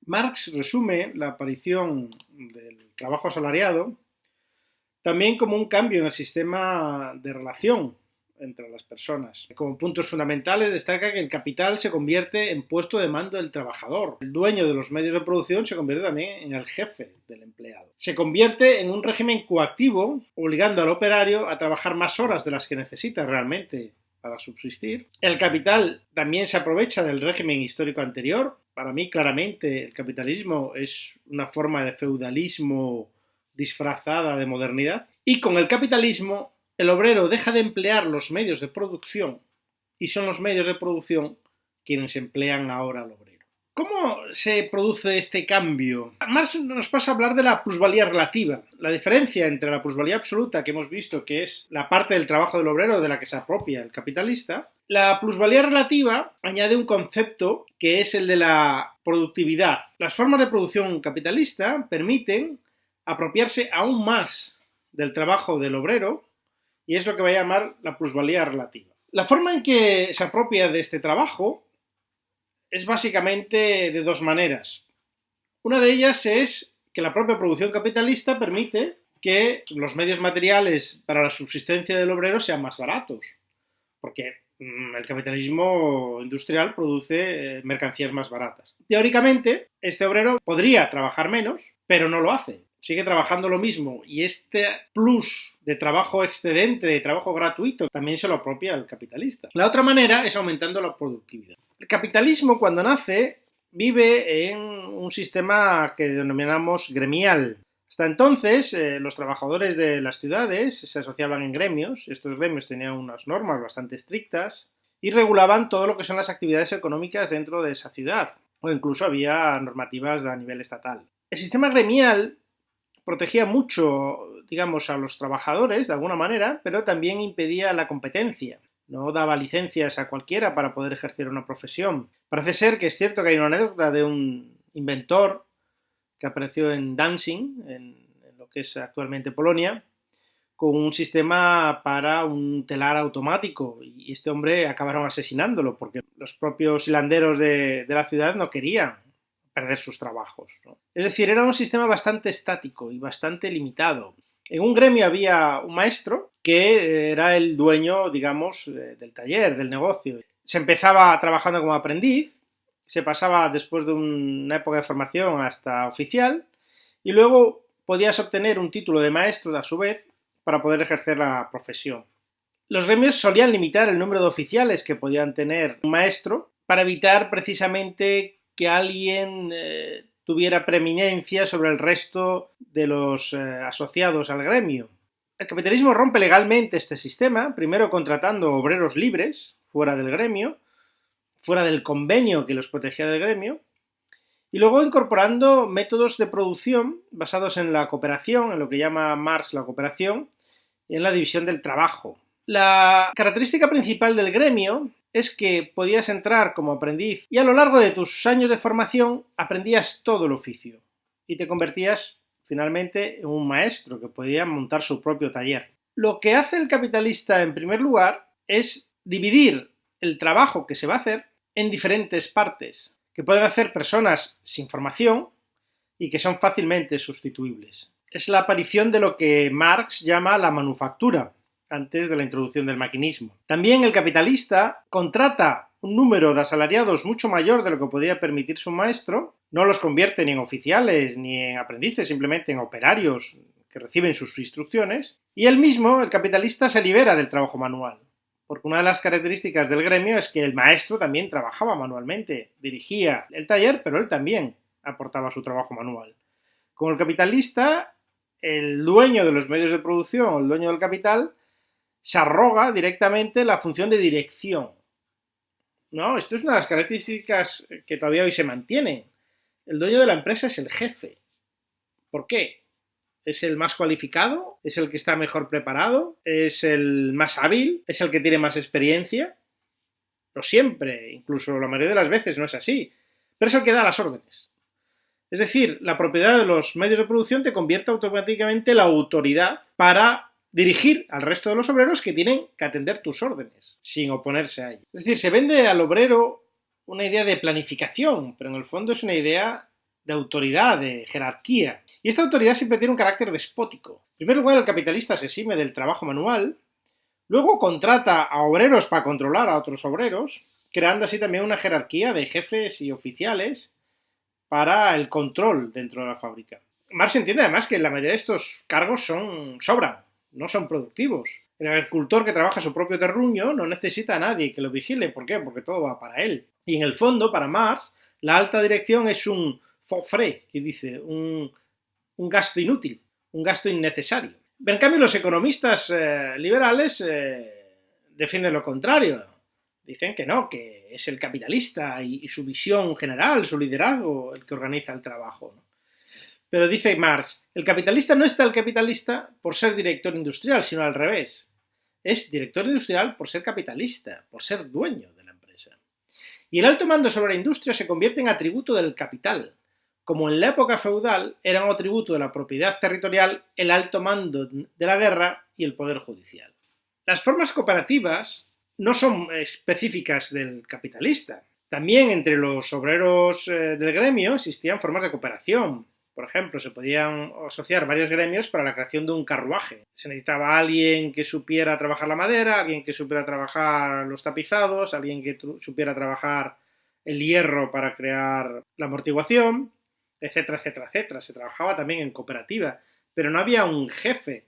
Marx resume la aparición del trabajo asalariado también como un cambio en el sistema de relación entre las personas. Como puntos fundamentales destaca que el capital se convierte en puesto de mando del trabajador. El dueño de los medios de producción se convierte también en el jefe del empleado. Se convierte en un régimen coactivo, obligando al operario a trabajar más horas de las que necesita realmente para subsistir. El capital también se aprovecha del régimen histórico anterior. Para mí, claramente, el capitalismo es una forma de feudalismo disfrazada de modernidad. Y con el capitalismo, el obrero deja de emplear los medios de producción y son los medios de producción quienes emplean ahora al obrero. ¿Cómo se produce este cambio? Marx nos pasa a hablar de la plusvalía relativa, la diferencia entre la plusvalía absoluta que hemos visto, que es la parte del trabajo del obrero de la que se apropia el capitalista. La plusvalía relativa añade un concepto que es el de la productividad. Las formas de producción capitalista permiten apropiarse aún más del trabajo del obrero y es lo que va a llamar la plusvalía relativa. La forma en que se apropia de este trabajo es básicamente de dos maneras. Una de ellas es que la propia producción capitalista permite que los medios materiales para la subsistencia del obrero sean más baratos, porque el capitalismo industrial produce mercancías más baratas. Teóricamente, este obrero podría trabajar menos, pero no lo hace. Sigue trabajando lo mismo y este plus de trabajo excedente, de trabajo gratuito, también se lo apropia el capitalista. La otra manera es aumentando la productividad. El capitalismo, cuando nace, vive en un sistema que denominamos gremial. Hasta entonces, los trabajadores de las ciudades se asociaban en gremios. Estos gremios tenían unas normas bastante estrictas y regulaban todo lo que son las actividades económicas dentro de esa ciudad. O incluso había normativas a nivel estatal. El sistema gremial protegía mucho, digamos, a los trabajadores de alguna manera, pero también impedía la competencia. No daba licencias a cualquiera para poder ejercer una profesión. Parece ser que es cierto que hay una anécdota de un inventor que apareció en Danzig, en lo que es actualmente Polonia, con un sistema para un telar automático y este hombre acabaron asesinándolo porque los propios hilanderos de la ciudad no querían perder sus trabajos, ¿no? Es decir, era un sistema bastante estático y bastante limitado. En un gremio había un maestro que era el dueño, digamos, del taller, del negocio. Se empezaba trabajando como aprendiz, se pasaba después de una época de formación hasta oficial y luego podías obtener un título de maestro a su vez para poder ejercer la profesión. Los gremios solían limitar el número de oficiales que podían tener un maestro para evitar precisamente que alguien tuviera preeminencia sobre el resto de los asociados al gremio. El capitalismo rompe legalmente este sistema, primero contratando obreros libres fuera del gremio, fuera del convenio que los protegía del gremio, y luego incorporando métodos de producción basados en la cooperación, en lo que llama Marx la cooperación, y en la división del trabajo. La característica principal del gremio es que podías entrar como aprendiz y a lo largo de tus años de formación aprendías todo el oficio y te convertías finalmente en un maestro que podía montar su propio taller. Lo que hace el capitalista en primer lugar es dividir el trabajo que se va a hacer en diferentes partes que pueden hacer personas sin formación y que son fácilmente sustituibles. Es la aparición de lo que Marx llama la manufactura, antes de la introducción del maquinismo. También el capitalista contrata un número de asalariados mucho mayor de lo que podía permitirse un maestro, no los convierte ni en oficiales ni en aprendices, simplemente en operarios que reciben sus instrucciones, y él mismo, el capitalista, se libera del trabajo manual. Porque una de las características del gremio es que el maestro también trabajaba manualmente, dirigía el taller, pero él también aportaba su trabajo manual. Como el capitalista, el dueño de los medios de producción, el dueño del capital, se arroga directamente la función de dirección. ¿No? Esto es una de las características que todavía hoy se mantienen. El dueño de la empresa es el jefe. ¿Por qué? ¿Es el más cualificado? ¿Es el que está mejor preparado? ¿Es el más hábil? ¿Es el que tiene más experiencia? No siempre, incluso la mayoría de las veces no es así. Pero es el que da las órdenes. Es decir, la propiedad de los medios de producción te convierte automáticamente en la autoridad para dirigir al resto de los obreros que tienen que atender tus órdenes, sin oponerse a ello. Es decir, se vende al obrero una idea de planificación, pero en el fondo es una idea de autoridad, de jerarquía. Y esta autoridad siempre tiene un carácter despótico. En primer lugar, el capitalista se exime del trabajo manual, luego contrata a obreros para controlar a otros obreros, creando así también una jerarquía de jefes y oficiales para el control dentro de la fábrica. Marx entiende además que la mayoría de estos cargos sobran, no son productivos. El agricultor que trabaja su propio terruño no necesita a nadie que lo vigile. ¿Por qué? Porque todo va para él. Y en el fondo, para Marx, la alta dirección es un faux frais, que dice, un gasto inútil, un gasto innecesario. En cambio, los economistas liberales defienden lo contrario. Dicen que no, que es el capitalista y su visión general, su liderazgo, el que organiza el trabajo, ¿no? Pero dice Marx, el capitalista no es tal capitalista por ser director industrial, sino al revés. Es director industrial por ser capitalista, por ser dueño de la empresa. Y el alto mando sobre la industria se convierte en atributo del capital. Como en la época feudal era un atributo de la propiedad territorial, el alto mando de la guerra y el poder judicial. Las formas cooperativas no son específicas del capitalista. También entre los obreros del gremio existían formas de cooperación. Por ejemplo, se podían asociar varios gremios para la creación de un carruaje. Se necesitaba alguien que supiera trabajar la madera, alguien que supiera trabajar los tapizados, alguien que supiera trabajar el hierro para crear la amortiguación, etcétera, etcétera, etcétera. Se trabajaba también en cooperativa, pero no había un jefe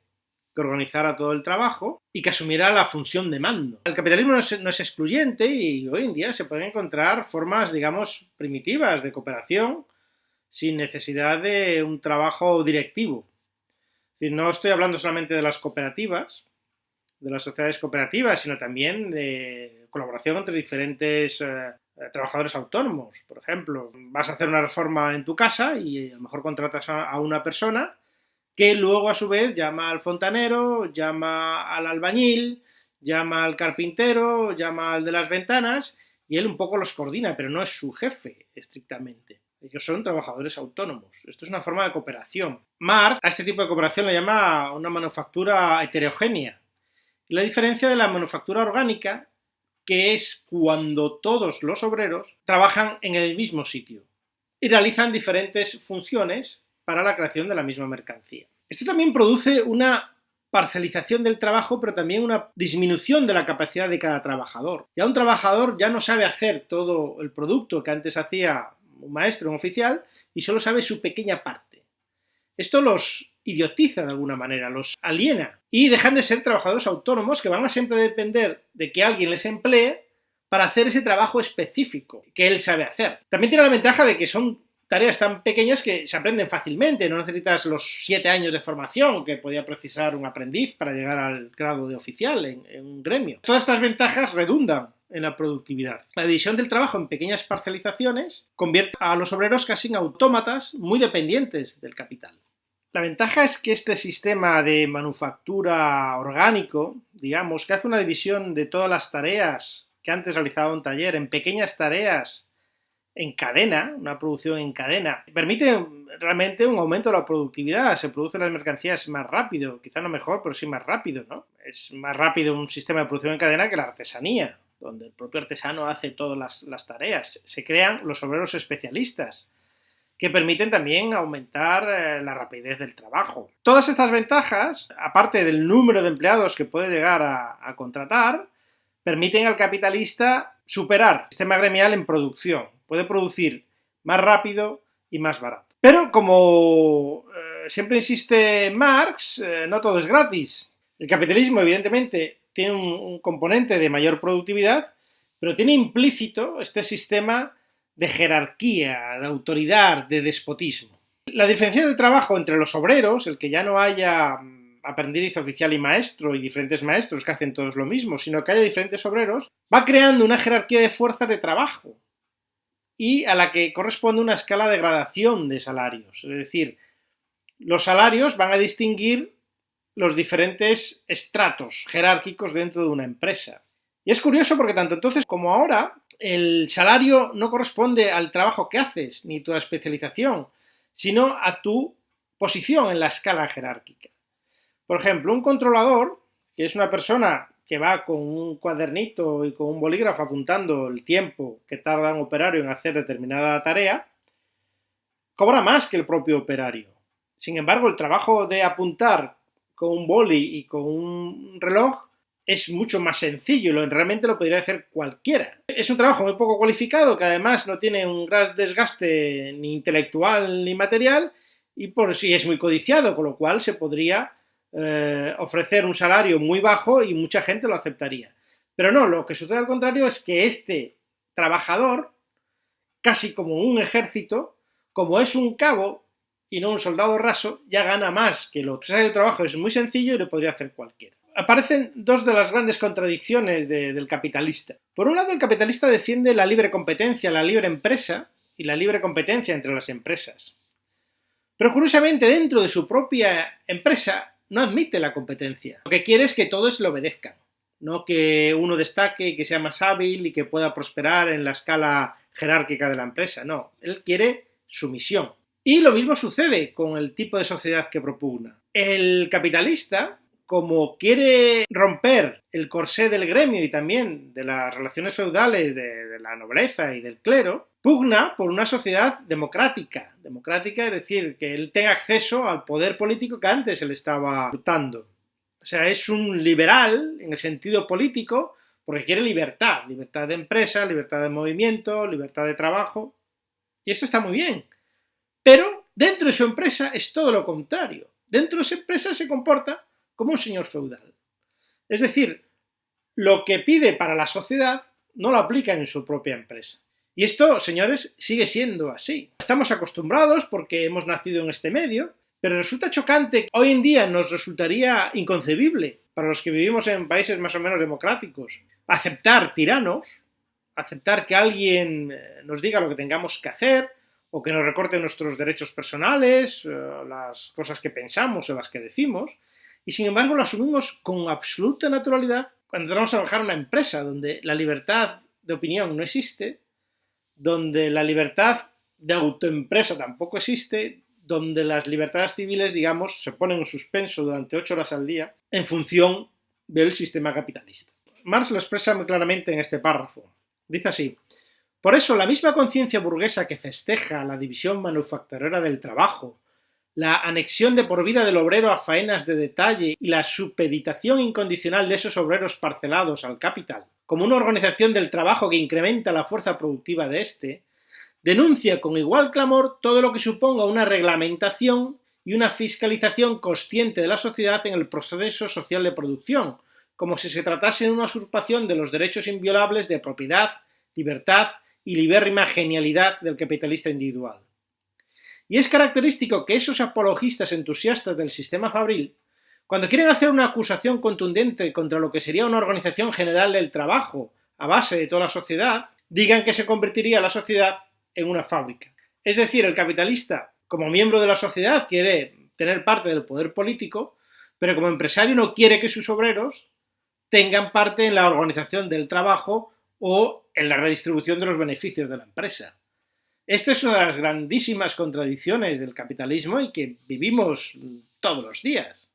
que organizara todo el trabajo y que asumiera la función de mando. El capitalismo no es excluyente y hoy en día se pueden encontrar formas, digamos, primitivas de cooperación sin necesidad de un trabajo directivo. Es decir, no estoy hablando solamente de las cooperativas, de las sociedades cooperativas, sino también de colaboración entre diferentes trabajadores autónomos. Por ejemplo, vas a hacer una reforma en tu casa y a lo mejor contratas a una persona que luego a su vez llama al fontanero, llama al albañil, llama al carpintero, llama al de las ventanas y él un poco los coordina, pero no es su jefe estrictamente. Ellos son trabajadores autónomos. Esto es una forma de cooperación. Marx a este tipo de cooperación le llama una manufactura heterogénea. Y la diferencia de la manufactura orgánica, que es cuando todos los obreros trabajan en el mismo sitio y realizan diferentes funciones para la creación de la misma mercancía. Esto también produce una parcialización del trabajo, pero también una disminución de la capacidad de cada trabajador. Ya un trabajador ya no sabe hacer todo el producto que antes hacía un maestro, un oficial, y solo sabe su pequeña parte. Esto los idiotiza de alguna manera, los aliena y dejan de ser trabajadores autónomos que van a siempre depender de que alguien les emplee para hacer ese trabajo específico que él sabe hacer. También tiene la ventaja de que son tareas tan pequeñas que se aprenden fácilmente, no necesitas los 7 años de formación que podía precisar un aprendiz para llegar al grado de oficial en un gremio. Todas estas ventajas redundan en la productividad. La división del trabajo en pequeñas parcializaciones convierte a los obreros casi en autómatas muy dependientes del capital. La ventaja es que este sistema de manufactura orgánico, digamos, que hace una división de todas las tareas que antes realizaba un taller en pequeñas tareas en cadena, una producción en cadena, permite realmente un aumento de la productividad, se producen las mercancías más rápido, quizá no mejor, pero sí más rápido, ¿no? Es más rápido un sistema de producción en cadena que la artesanía, donde el propio artesano hace todas las tareas. Se crean los obreros especialistas, que permiten también aumentar la rapidez del trabajo. Todas estas ventajas, aparte del número de empleados que puede llegar a contratar, permiten al capitalista superar el sistema gremial en producción. Puede producir más rápido y más barato. Pero como siempre insiste Marx, no todo es gratis. El capitalismo, evidentemente, tiene un componente de mayor productividad, pero tiene implícito este sistema de jerarquía, de autoridad, de despotismo. La diferenciación del trabajo entre los obreros, el que ya no haya aprendiz, oficial y maestro y diferentes maestros que hacen todos lo mismo, sino que haya diferentes obreros, va creando una jerarquía de fuerzas de trabajo y a la que corresponde una escala de gradación de salarios. Es decir, los salarios van a distinguir los diferentes estratos jerárquicos dentro de una empresa. Y es curioso porque tanto entonces como ahora el salario no corresponde al trabajo que haces ni tu especialización, sino a tu posición en la escala jerárquica. Por ejemplo, un controlador, que es una persona que va con un cuadernito y con un bolígrafo apuntando el tiempo que tarda un operario en hacer determinada tarea, cobra más que el propio operario. Sin embargo, el trabajo de apuntar con un boli y con un reloj es mucho más sencillo, realmente lo podría hacer cualquiera. Es un trabajo muy poco cualificado, que además no tiene un gran desgaste ni intelectual ni material, y por sí es muy codiciado, con lo cual se podría ofrecer un salario muy bajo y mucha gente lo aceptaría. Pero no, lo que sucede al contrario es que este trabajador, casi como un ejército, como es un cabo y no un soldado raso, ya gana más que el otro. El trabajo es muy sencillo y lo podría hacer cualquiera. Aparecen dos de las grandes contradicciones del capitalista. Por un lado, el capitalista defiende la libre competencia, la libre empresa y la libre competencia entre las empresas. Pero curiosamente, dentro de su propia empresa no admite la competencia. Lo que quiere es que todos le obedezcan, no que uno destaque y que sea más hábil y que pueda prosperar en la escala jerárquica de la empresa. No, él quiere sumisión. Y lo mismo sucede con el tipo de sociedad que propugna. El capitalista, como quiere romper el corsé del gremio y también de las relaciones feudales de la nobleza y del clero, pugna por una sociedad democrática. Democrática es decir, que él tenga acceso al poder político que antes él estaba dando. O sea, es un liberal en el sentido político porque quiere libertad. Libertad de empresa, libertad de movimiento, libertad de trabajo. Y esto está muy bien. Pero dentro de su empresa es todo lo contrario. Dentro de su empresa se comporta como un señor feudal. Es decir, lo que pide para la sociedad no lo aplica en su propia empresa. Y esto, señores, sigue siendo así. Estamos acostumbrados porque hemos nacido en este medio, pero resulta chocante. Hoy en día nos resultaría inconcebible, para los que vivimos en países más o menos democráticos, aceptar tiranos, aceptar que alguien nos diga lo que tengamos que hacer, o que nos recorte nuestros derechos personales, las cosas que pensamos o las que decimos, y sin embargo lo asumimos con absoluta naturalidad cuando entramos a trabajar en una empresa donde la libertad de opinión no existe, donde la libertad de autoempresa tampoco existe, donde las libertades civiles, digamos, se ponen en suspenso durante 8 horas al día en función del sistema capitalista. Marx lo expresa muy claramente en este párrafo. Dice así: por eso, la misma conciencia burguesa que festeja la división manufacturera del trabajo, la anexión de por vida del obrero a faenas de detalle y la supeditación incondicional de esos obreros parcelados al capital, como una organización del trabajo que incrementa la fuerza productiva de éste, denuncia con igual clamor todo lo que suponga una reglamentación y una fiscalización consciente de la sociedad en el proceso social de producción, como si se tratase de una usurpación de los derechos inviolables de propiedad, libertad y libérrima genialidad del capitalista individual. Y es característico que esos apologistas entusiastas del sistema fabril, cuando quieren hacer una acusación contundente contra lo que sería una organización general del trabajo a base de toda la sociedad, digan que se convertiría la sociedad en una fábrica. Es decir, el capitalista, como miembro de la sociedad, quiere tener parte del poder político, pero como empresario no quiere que sus obreros tengan parte en la organización del trabajo o en la redistribución de los beneficios de la empresa. Esta es una de las grandísimas contradicciones del capitalismo y que vivimos todos los días.